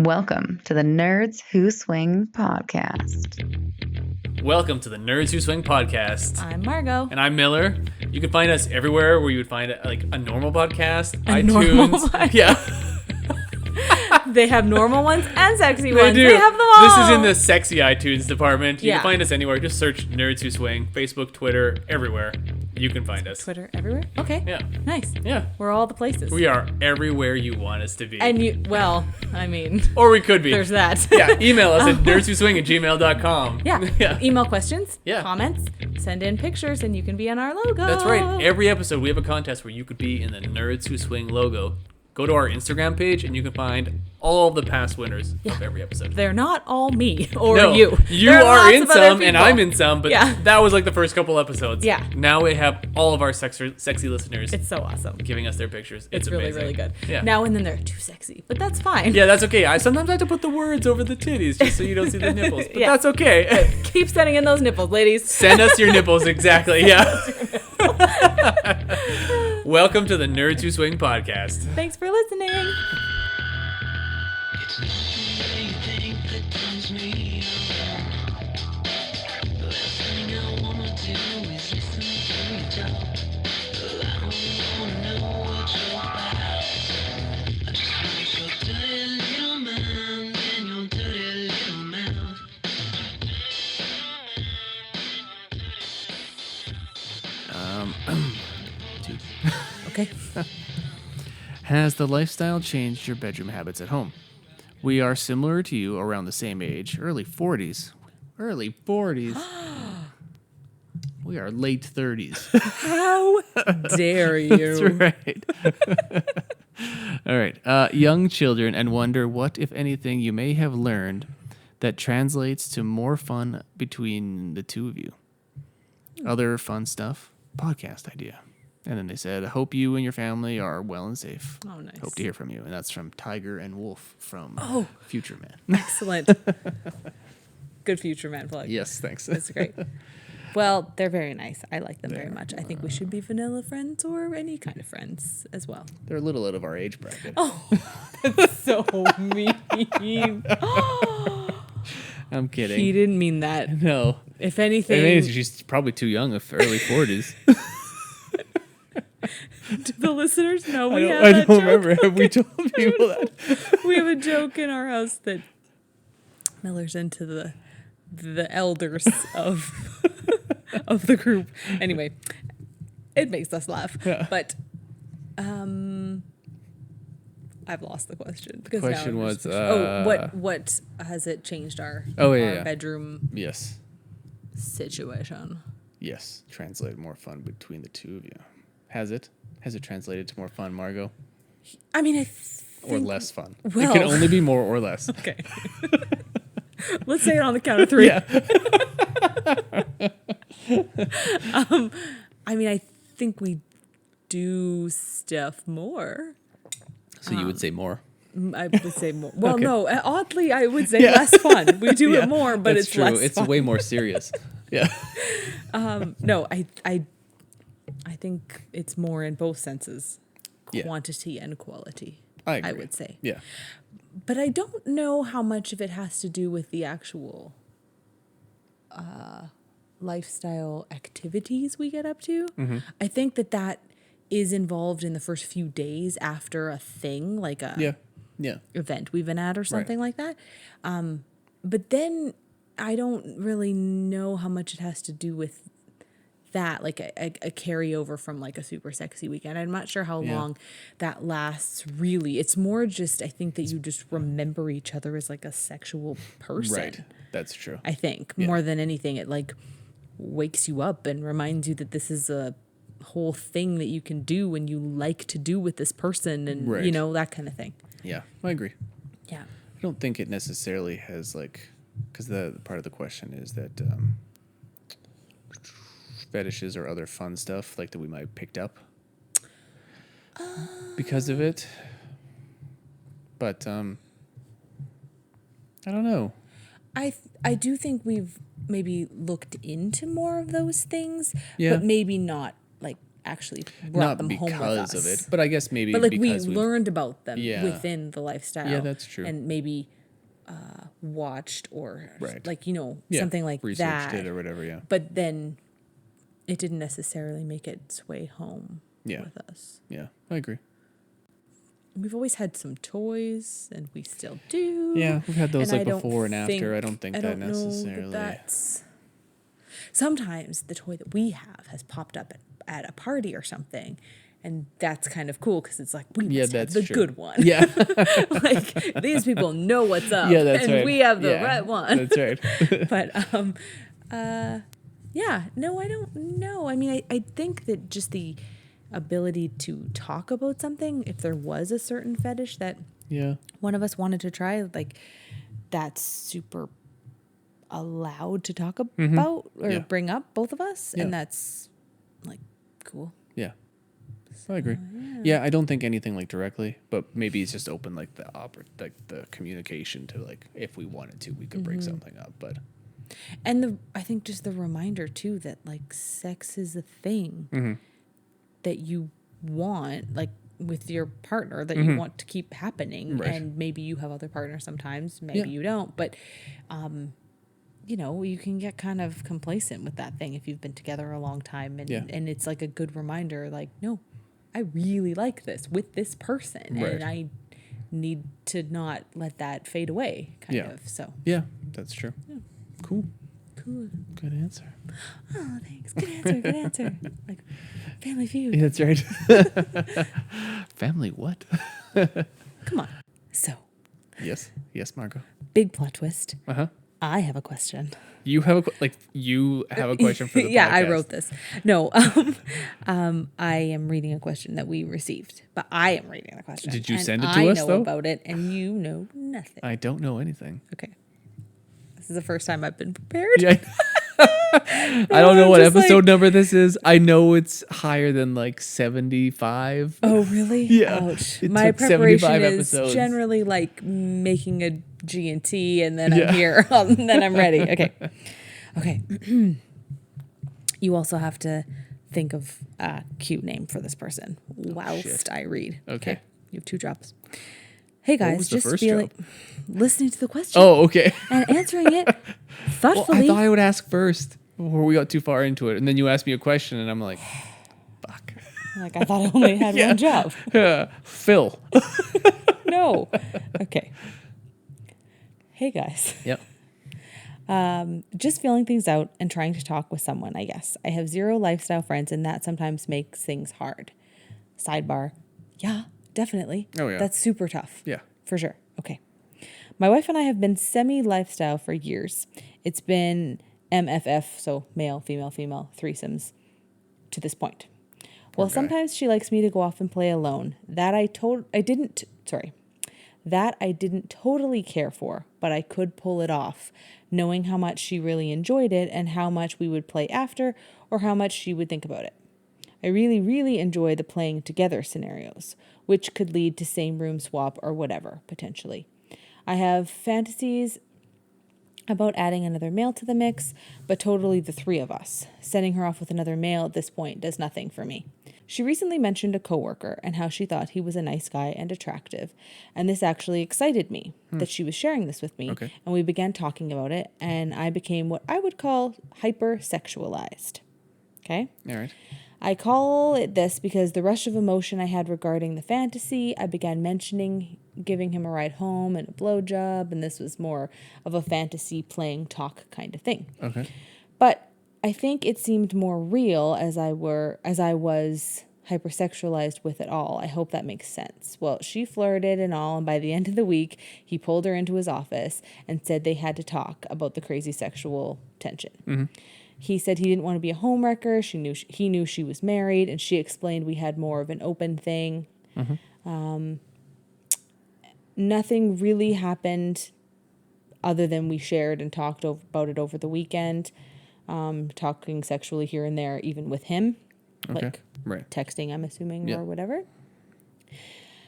Welcome to the Nerds Who Swing podcast. Welcome to the Nerds Who Swing podcast. I'm Margot. And I'm Miller. You can find us everywhere where you would find like a normal podcast. A iTunes. normal podcast. Yeah. They have normal ones and sexy They ones. do. They have them all. This is in the sexy iTunes department. You Yeah. can find us anywhere. Just search Nerds Who Swing. Facebook, Twitter, everywhere. You can find us. Twitter everywhere? Okay. Yeah. Nice. Yeah. We're all the places. We are everywhere you want us to be. And you, well, I mean, or we could be. there's that. Yeah. Email us at nerdswhoswing@gmail.com. Yeah. Yeah. Email questions, Yeah. comments, send in pictures, and you can be on our logo. That's right. Every episode, we have a contest where you could be in the Nerds Who Swing logo. Go to our Instagram page, and you can find all of the past winners of every episode. They're not all me or No, you. You There are lots in of other some, and people. I'm in some, but Yeah. that was like the first couple episodes. Yeah. Now we have all of our sexy listeners It's so awesome. giving us their pictures. It's really, amazing. really good. Yeah. Now and then they're too sexy, but that's fine. Yeah, that's okay. I sometimes have to put the words over the titties just so you don't see the nipples, but Yeah. that's okay. Keep sending in those nipples, ladies. Send us your nipples, exactly. Yeah. Welcome to the Nerds Who Swing podcast. Thanks for listening. It's not the way you think that turns me on. The last thing I wanna do is listen to you talk. I don't wanna know what you're about. I just want your dirty little mind and your dirty little mouth. Okay. Has the lifestyle changed your bedroom habits at home? We are similar to you, around the same age, early 40s. Early 40s. We are late 30s. How dare you? That's right. All right. Young children, and wonder what, if anything, you may have learned that translates to more fun between the two of you. Other fun stuff? Podcast idea. And then they said, I hope you and your family are well and safe. Oh, nice. Hope to hear from you. And that's from Tiger and Wolf from Future Man. Excellent. Good Future Man plug. Yes, thanks. That's great. Well, they're very nice. I like them very much. I think we should be vanilla friends or any kind of friends as well. They're a little out of our age bracket. Oh, that's so mean. I'm kidding. He didn't mean that. No. If anything, And she's probably too young, early 40s. do the listeners know we have I that don't joke? remember. Have we told people that? We have a joke in our house that Miller's into the elders of of the group. Anyway, it makes us laugh. Yeah. But I've lost the question because Question now I'm was, just- what has it changed our yeah. bedroom Yes. situation? Yes. Translate more fun between the two of you. Has it? Has it translated to more fun, Margot? I mean, Or less fun? well- it can only be more or less. Okay. Let's say it on the count of three. Yeah. I mean, I think we do stuff more. So you would say more? I would say more. Well, Okay. no, oddly, I would say less fun. We do it more, but That's it's true. less It's fun. way more serious. Yeah. No, I think it's more in both senses, Yeah. quantity and quality. I agree. would say. Yeah. But I don't know how much of it has to do with the actual lifestyle activities we get up to. Mm-hmm. I think that is involved in the first few days after a thing, like a Yeah. Yeah. event we've been at or something like that. But then I don't really know how much it has to do with that, like a carryover from like a super sexy weekend. I'm not sure how long that lasts really. It's more just, I think that you just remember each other as like a sexual person. Right. That's true. I think more than anything, it like wakes you up and reminds you that this is a whole thing that you can do and you like to do with this person and Right. you know, that kind of thing. Yeah. I agree. Yeah. I don't think it necessarily has like, because the part of the question is that fetishes or other fun stuff like that we might have picked up because of it. But I don't know. I do think we've maybe looked into more of those things, Yeah. but maybe not like actually brought Not them home with us. because of it, but I guess maybe But like we because learned about them Yeah. within the lifestyle. Yeah, that's true. And maybe watched or Right. like, yeah, something like researched that. it or whatever. Yeah. But then it didn't necessarily make its way home Yeah. with us. Yeah, I agree. We've always had some toys, and we still do. Yeah, we've had those And like I don't before and after. I don't think- think I that don't know necessarily. that's sometimes the toy that we have has popped up at a party or something, and that's kind of cool because it's like we Yeah, must have that's the true. good one. Yeah. Like these people know what's up. Yeah, that's and right. we have the Yeah, right one. That's right. But yeah, no, I don't know. I mean, I think that just the ability to talk about something, if there was a certain fetish that Yeah. one of us wanted to try, like that's super allowed to talk about or Yeah. bring up, both of us, Yeah. and that's like cool. Yeah. I agree. Yeah, I don't think anything like directly, but maybe it's just open like the communication to like if we wanted to, we could bring something up. But And I think just the reminder too that like sex is a thing that you want, like with your partner, that you want to keep happening. Right. And maybe you have other partners sometimes, maybe Yeah. you don't, but you can get kind of complacent with that thing if you've been together a long time, and Yeah. and it's like a good reminder, like, no, I really like this with this person, Right. and I need to not let that fade away, kind Yeah. of. So yeah, that's true. Cool. cool. Good answer. Oh, thanks. Good answer. Good answer. Like Family Feud. Yeah, that's right. Family what? Come on. So, Yes. Yes, Margot. big plot twist. Uh-huh. I have a question. You have a question for the Yeah, I podcast. wrote this. No, I am reading a question that we received, but I am reading the question. Did you and send it to I us, know though? about it, and you know nothing. I don't know anything. Okay. This is the first time I've been prepared. Yeah. I don't know I'm what just episode like- number this is. I know it's higher than like 75. Oh, really? Yeah. Ouch. It My took preparation 75 is episodes. generally like making a G&T, and then Yeah. I'm here, and then I'm ready. Okay. Okay. You also have to think of a cute name for this person whilst I read. Okay. You have 2 drops. Hey guys, was the just first feeling listening to the question Oh, okay. and answering it Well, thoughtfully. I thought I would ask first before we got too far into it. And then you asked me a question, and I'm like, fuck. Like I thought I only had one job. Phil. No. Okay. Hey guys. Yep. Just feeling things out and trying to talk with someone, I guess. I have 0 lifestyle friends, and that sometimes makes things hard. Sidebar. Yeah, definitely. Oh, yeah. That's super tough. Yeah. For sure. Okay. My wife and I have been semi-lifestyle for years. It's been MFF, so male, female, threesomes to this point. Well, guy. sometimes she likes me to go off and play alone. That I didn't totally care for, but I could pull it off, knowing how much she really enjoyed it and how much we would play after or how much she would think about it. I really, really enjoy the playing together scenarios, which could lead to same room swap or whatever, potentially. I have fantasies about adding another male to the mix, but totally the 3 of us. Sending her off with another male at this point does nothing for me. She recently mentioned a coworker and how she thought he was a nice guy and attractive, and this actually excited me that she was sharing this with me, Okay. and we began talking about it, and I became what I would call hypersexualized. Okay? All right. I call it this because the rush of emotion I had regarding the fantasy, I began mentioning giving him a ride home and a blowjob, and this was more of a fantasy playing talk kind of thing. Okay. But I think it seemed more real as I was hypersexualized with it all. I hope that makes sense. Well, she flirted and all, and by the end of the week, he pulled her into his office and said they had to talk about the crazy sexual tension. He said he didn't want to be a homewrecker. He knew she was married, and she explained we had more of an open thing. Nothing really happened other than we shared and talked about it over the weekend, talking sexually here and there, even with him, like Right. texting, I'm assuming, Yeah. or whatever.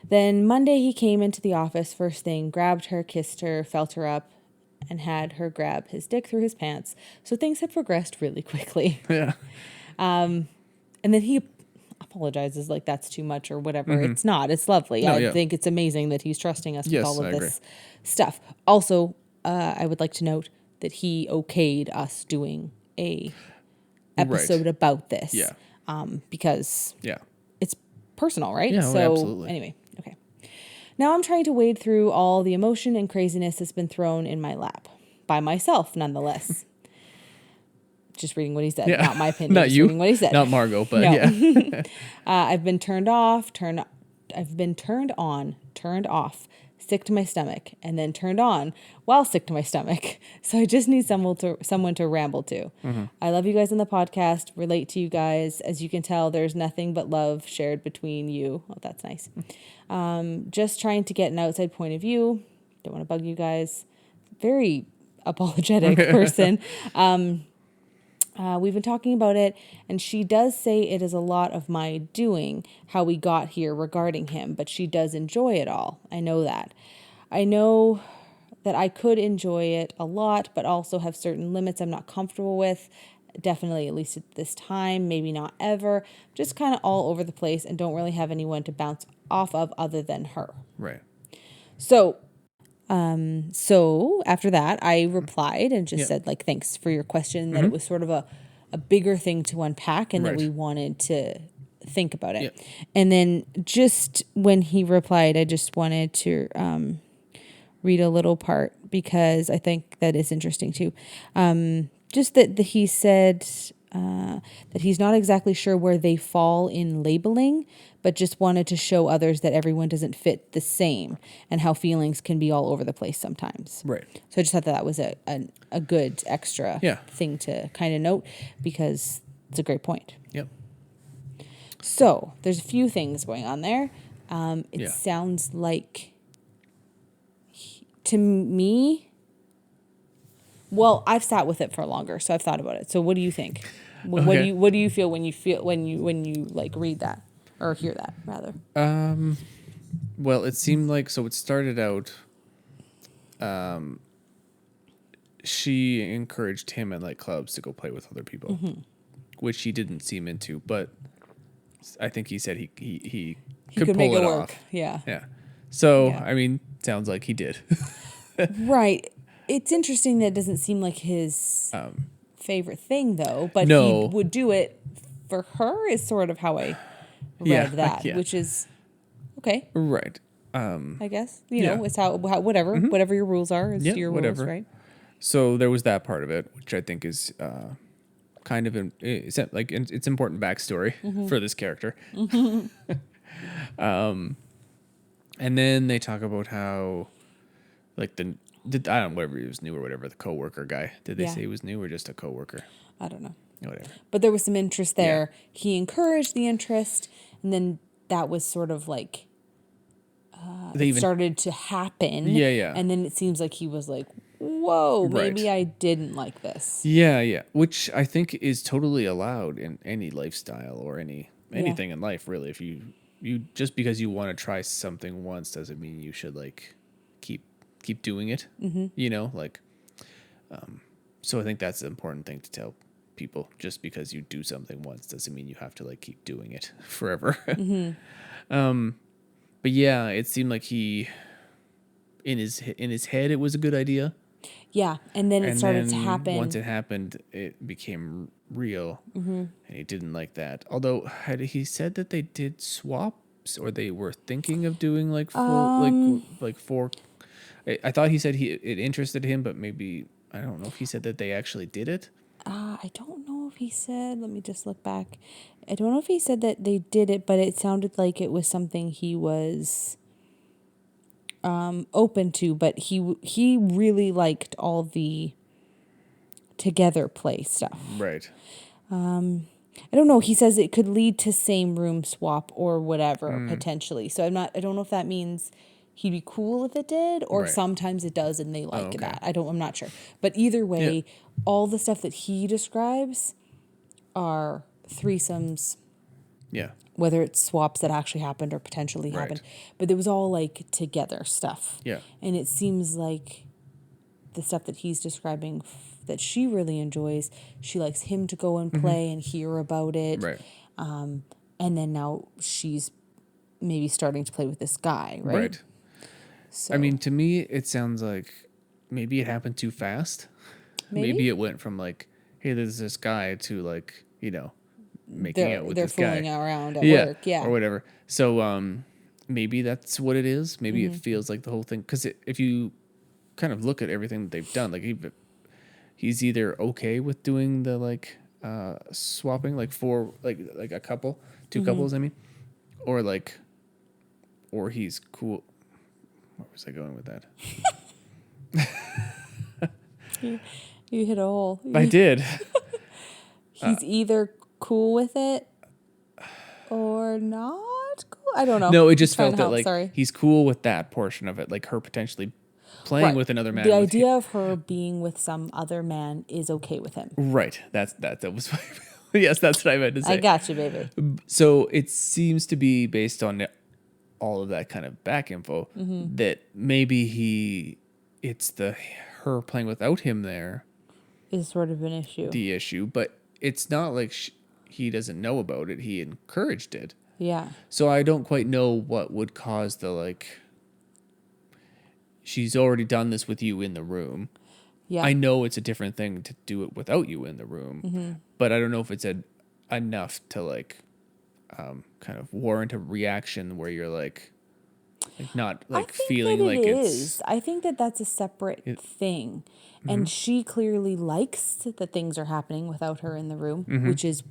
Then Monday he came into the office first thing, grabbed her, kissed her, felt her up, and had her grab his dick through his pants. So things had progressed really quickly. Yeah. And then he apologizes like that's too much or whatever. It's not. It's lovely. No, I yeah. think it's amazing that he's trusting us Yes, with all I of agree. this stuff. Also, I would like to note that he okayed us doing a episode about this. Yeah. Because Yeah. it's personal, right? Yeah, oh, So absolutely. anyway, okay. Now I'm trying to wade through all the emotion and craziness that's been thrown in my lap by myself, nonetheless. Just reading what he said, Yeah. not my opinion. Not just you. reading what he said. Not Margot, but No. yeah. I've been turned off, I've been turned on, turned off, sick to my stomach, and then turned on while sick to my stomach. So I just need someone to ramble to. I love you guys on the podcast, relate to you guys. As you can tell, there's nothing but love shared between you. Oh, that's nice. Just trying to get an outside point of view. Don't want to bug you guys. Very apologetic person. We've been talking about it, and she does say it is a lot of my doing, how we got here regarding him, but she does enjoy it all. I know that. I know that I could enjoy it a lot, but also have certain limits I'm not comfortable with. Definitely, at least at this time, maybe not ever. Just kind of all over the place and don't really have anyone to bounce off of other than her. Right. So after that, I replied and just said, like, thanks for your question, that it was sort of a bigger thing to unpack and that we wanted to think about it. Yeah. And then just when he replied, I just wanted to read a little part because I think that is interesting too. Just that he said that he's not exactly sure where they fall in labeling, but just wanted to show others that everyone doesn't fit the same and how feelings can be all over the place sometimes. Right. So I just thought that was a good extra thing to kind of note because it's a great point. Yep. So there's a few things going on there. It sounds like, to me, well, I've sat with it for longer, so I've thought about it. So what do you think? What do you feel when you like read that or hear that rather? Well, it seemed like, so it started out, she encouraged him at like clubs to go play with other people, which he didn't seem into, but I think he said he could pull make it it off. work. Yeah. Yeah. So, Yeah. I mean, sounds like he did. Right. It's interesting that it doesn't seem like his favorite thing, though, but No. he would do it for her is sort of how I read that, which is okay, Right. I guess. You know, it's how whatever your rules are is your whatever. rules, right? So there was that part of it, which I think is kind of it's important backstory for this character. And then they talk about how, like I don't know, whether he was new or whatever, the coworker guy. Did they say he was new or just a coworker? I don't know. Whatever. But there was some interest there. He encouraged the interest, and then that was sort of like They started to happen. Yeah. And then it seems like he was like, whoa, maybe Right. I didn't like this. Yeah. Which I think is totally allowed in any lifestyle or anything in life, really. If you just because you want to try something once doesn't mean you should like keep doing it. You know, like so I think that's the important thing to tell people. Just because you do something once doesn't mean you have to like keep doing it forever. But yeah, it seemed like he in his head it was a good idea. Yeah, and then it started to then happen. Once it happened, it became real, and he didn't like that. Although, had he said that they did swaps, or they were thinking of doing like full, like four? I thought he said it interested him, but maybe I don't know if he said that they actually did it. I don't know if he said, let me just look back. I don't know if he said that they did it, but it sounded like it was something he was open to, but he really liked all the together play stuff. Right. I don't know. He says it could lead to same room swap or whatever potentially. So I don't know if that means he'd be cool if it did, or Right. sometimes it does and they like okay. that. I'm not sure. But either way, all the stuff that he describes are threesomes, Yeah. whether it's swaps that actually happened or potentially Right. happened. But it was all like together stuff. Yeah. And it seems like the stuff that he's describing that she really enjoys, she likes him to go and play and hear about it. Right. and then now she's maybe starting to play with this guy, right? Right. So I mean, to me, it sounds like maybe it happened too fast. Maybe it went from like, hey, there's this guy to like, making out with they're this guy. fooling around at work, or whatever. So maybe that's what it is. Maybe it feels like the whole thing, because if you kind of look at everything that they've done, like he's either okay with doing the like swapping, like for like a couple, two couples, I mean, or he's cool. Where was I going with that? You hit a hole. I did. He's either cool with it or not cool. I don't know. No, it just Trying felt to that help, like he's cool with that portion of it, like her potentially playing Right. with another man. The with idea of her being with some other man is okay with him. right. That was yes, that's what I meant to say. I got you, baby. So it seems to be based on all of that kind of back info that maybe it's her playing without him there, Is sort of an issue. the issue, but it's not like he doesn't know about it. He encouraged it. Yeah. So I don't quite know what would cause the like, she's already done this with you in the room. Yeah. I know it's a different thing to do it without you in the room, but I don't know if it's enough to like kind of warrant a reaction where you're like not like feeling like it's. I think that that's a separate thing. And she clearly likes that things are happening without her in the room, which is,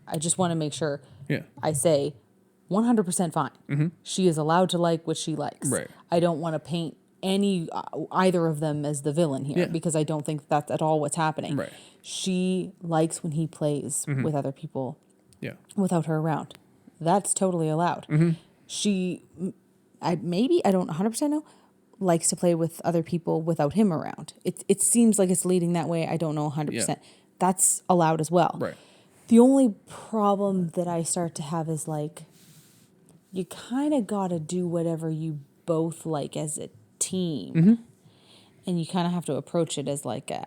I just want to make sure Yeah. I say 100% fine. She is allowed to like what she likes. Right. I don't want to paint either of them as the villain here, Yeah. because I don't think that's at all what's happening. Right. She likes when he plays with other people Yeah. without her around. That's totally allowed. She, I don't 100% know, likes to play with other people without him around. It seems like it's leading that way. I don't know 100%. Yeah. That's allowed as well. Right. The only problem that I start to have is like, you kind of got to do whatever you both like as a team. And you kind of have to approach it as like a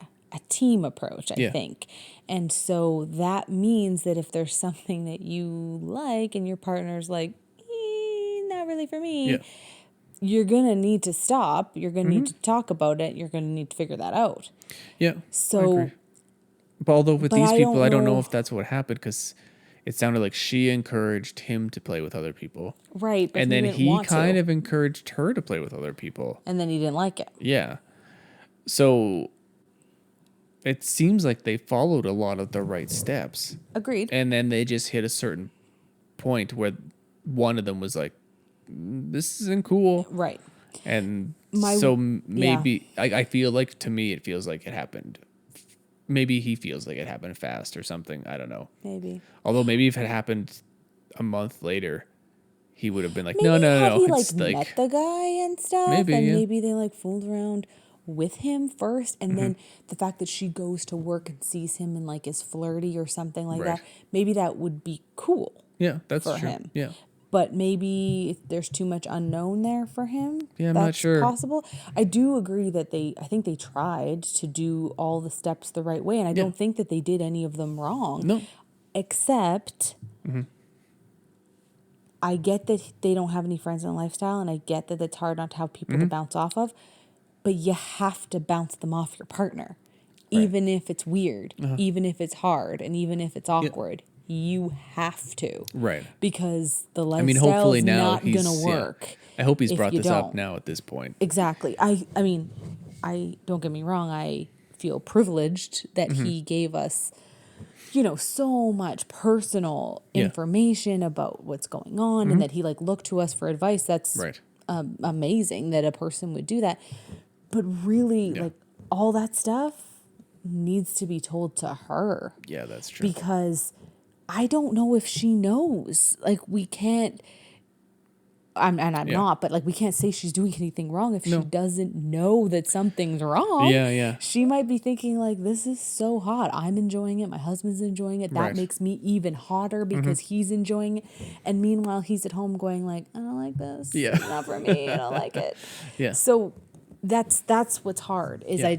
team approach, I Yeah. think. And so that means that if there's something that you like and your partner's like, not really for me, Yeah. you're going to need to stop. You're going to need to talk about it. You're going to need to figure that out. Yeah. I So, agree. But although with but these I people, don't I don't know know- if that's what happened, because it sounded like she encouraged him to play with other people. right. But And then didn't he want kind to. of encouraged her to play with other people. And then he didn't like it. Yeah. So it seems like they followed a lot of the right steps. Agreed. And then they just hit a certain point where one of them was like, this isn't cool. Right. And My- so yeah. maybe I feel like, to me, it feels like it happened. Maybe he feels like it happened fast or something. I don't know. Maybe. Although maybe if it happened a month later, he would have been like, Maybe no. had he It's like met the guy and stuff, Maybe, and yeah. maybe they like fooled around with him first, and then the fact that she goes to work and sees him and like is flirty or something like Right. that, maybe that would be cool yeah, that's for true. him. Yeah. But maybe if there's too much unknown there for him. Yeah, I'm not that's sure. possible. I do agree that I think they tried to do all the steps the right way, and I don't think that they did any of them wrong. No. Except, I get that they don't have any friends in the lifestyle, and I get that it's hard not to have people to bounce off of, but you have to bounce them off your partner. Even if it's weird, even if it's hard, and even if it's awkward. You have to. Right. Because the lifestyle I mean, hopefully is now not he's going to yeah. work. I hope he's if brought you this up don't. now at this point. Exactly. I mean, I don't get me wrong. I feel privileged that he gave us, so much personal information about what's going on, and that he like looked to us for advice. That's Right. amazing that a person would do that. But really, like all that stuff needs to be told to her. Yeah, that's true. Because I don't know if she knows. Like, we can't, I'm not, but like, we can't say she's doing anything wrong if she doesn't know that something's wrong. Yeah. She might be thinking, like, this is so hot. I'm enjoying it. My husband's enjoying it. That Right. makes me even hotter because he's enjoying it. And meanwhile, he's at home going, like, I don't like this. Yeah. Not for me. I don't like it. Yeah. So that's what's hard is Yeah.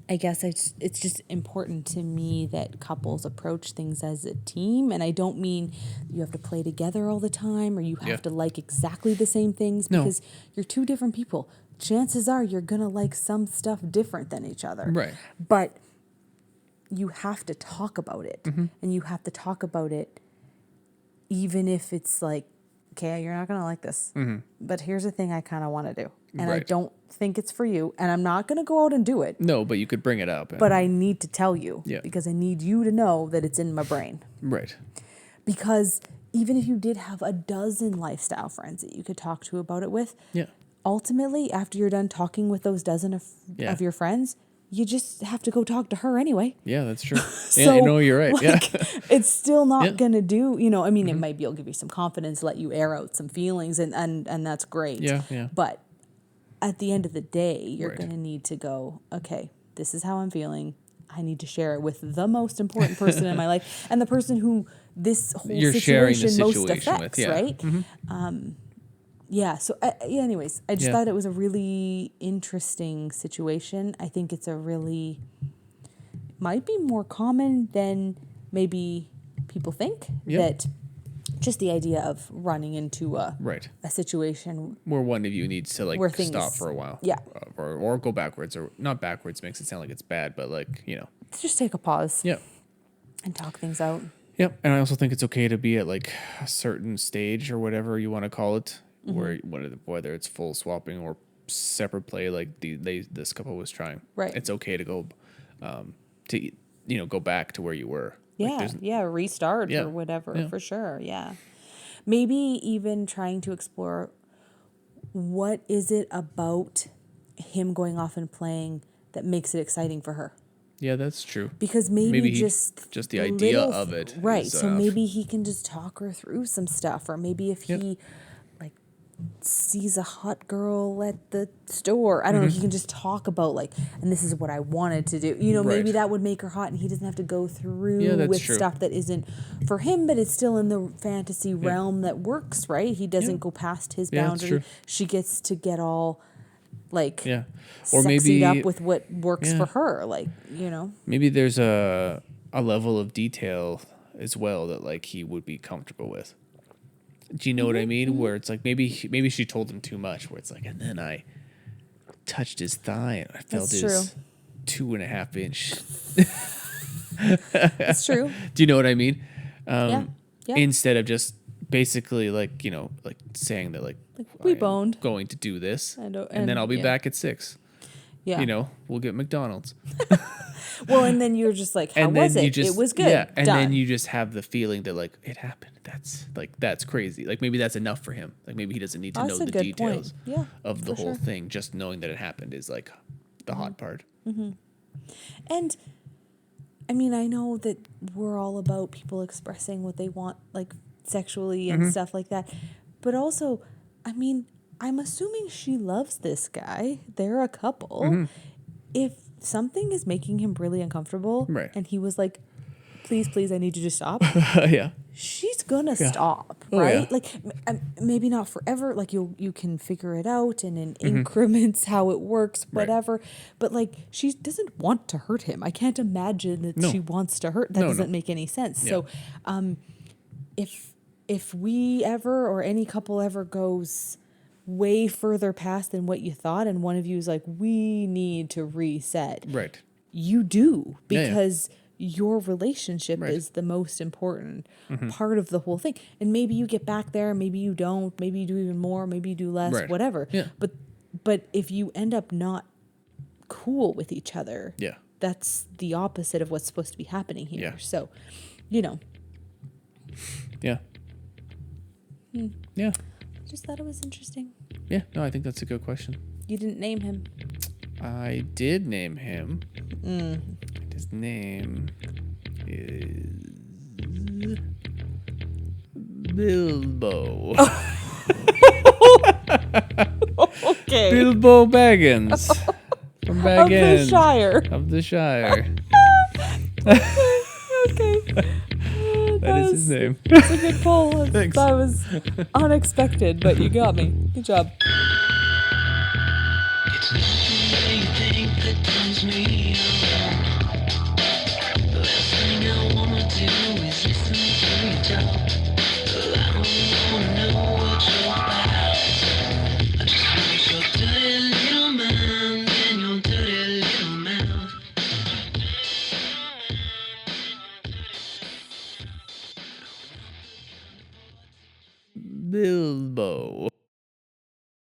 I guess it's just important to me that couples approach things as a team. And I don't mean you have to play together all the time or you have to like exactly the same things because you're two different people. Chances are you're going to like some stuff different than each other. Right. But you have to talk about it. And you have to talk about it even if it's like, okay, you're not going to like this. But here's the thing I kind of want to do. And I don't think it's for you. And I'm not going to go out and do it. No, but you could bring it up. But I need to tell you. Yeah. Because I need you to know that it's in my brain. Right. Because even if you did have a dozen lifestyle friends that you could talk to about it with, ultimately, after you're done talking with those dozen of your friends, you just have to go talk to her anyway. Yeah, that's true. So, no, you're right. It's still not going to do, I mean, it might be able to give you some confidence, let you air out some feelings, and that's great. Yeah. But at the end of the day, you're going to need to go, okay, this is how I'm feeling. I need to share it with the most important person in my life and the person who this whole situation most affects, with, right? So anyways, I just thought it was a really interesting situation. I think it's might be more common than maybe people think that just the idea of running into a situation where one of you needs to where things, stop for a while. Yeah. Or go backwards, or not backwards makes it sound like it's bad, but just take a pause. Yep. And talk things out. Yep. And I also think it's okay to be at like a certain stage or whatever you want to call it, where whether it's full swapping or separate play like this couple was trying. Right. It's okay to go go back to where you were. Restart or whatever, for sure, Maybe even trying to explore what is it about him going off and playing that makes it exciting for her. Yeah, that's true. Because maybe just the idea of it. Right, so maybe he can just talk her through some stuff, or maybe if he sees a hot girl at the store. I don't know. He can just talk about and this is what I wanted to do. Maybe that would make her hot, and he doesn't have to go through with stuff that isn't for him, but it's still in the fantasy realm that works. Right? He doesn't go past his boundary. She gets to get all or sexied up with what works for her. Maybe there's a level of detail as well that he would be comfortable with. Do you know what I mean? Where it's maybe she told him too much. Where it's and then I touched his thigh and I felt his 2.5 inch. That's true. Do you know what I mean? Yeah. Instead of just basically saying that we boned, going to do this, and then I'll be back at 6. Yeah. We'll get McDonald's. Well, and then you're just how was it? It was good. Yeah, and Done. then you just have the feeling that it happened. That's crazy. Maybe that's enough for him. Maybe he doesn't need to know the details of the whole thing. Just knowing that it happened is the hot part. Mm-hmm. And I mean, I know that we're all about people expressing what they want, sexually and stuff like that. But also, I mean, I'm assuming she loves this guy. They're a couple. If something is making him really uncomfortable, and he was please, I need you to stop. She's gonna stop, right? Maybe not forever. You can figure it out and in increments how it works, whatever. But she doesn't want to hurt him. I can't imagine that she wants to hurt. That doesn't make any sense. So, if we ever or any couple ever goes way further past than what you thought, and one of you is we need to reset. Right. You do, because your relationship is the most important part of the whole thing. And maybe you get back there, maybe you don't, maybe you do even more, maybe you do less, whatever. Yeah. But if you end up not cool with each other, that's the opposite of what's supposed to be happening here. Yeah. So, Yeah. Yeah. Just thought it was interesting. Yeah, no, I think that's a good question. You didn't name him. I did name him. His name is Bilbo. Okay. Bilbo Baggins. From Baggins. Of the Shire. Okay. That is his name. That's a good poll. Thanks. That was unexpected, but you got me. Good job. It's not the way you think that turns me on. The last thing I wanna do is listen to you talk. I don't wanna know what you're about. I just want your dirty little mind and your dirty little mouth. Bilbo.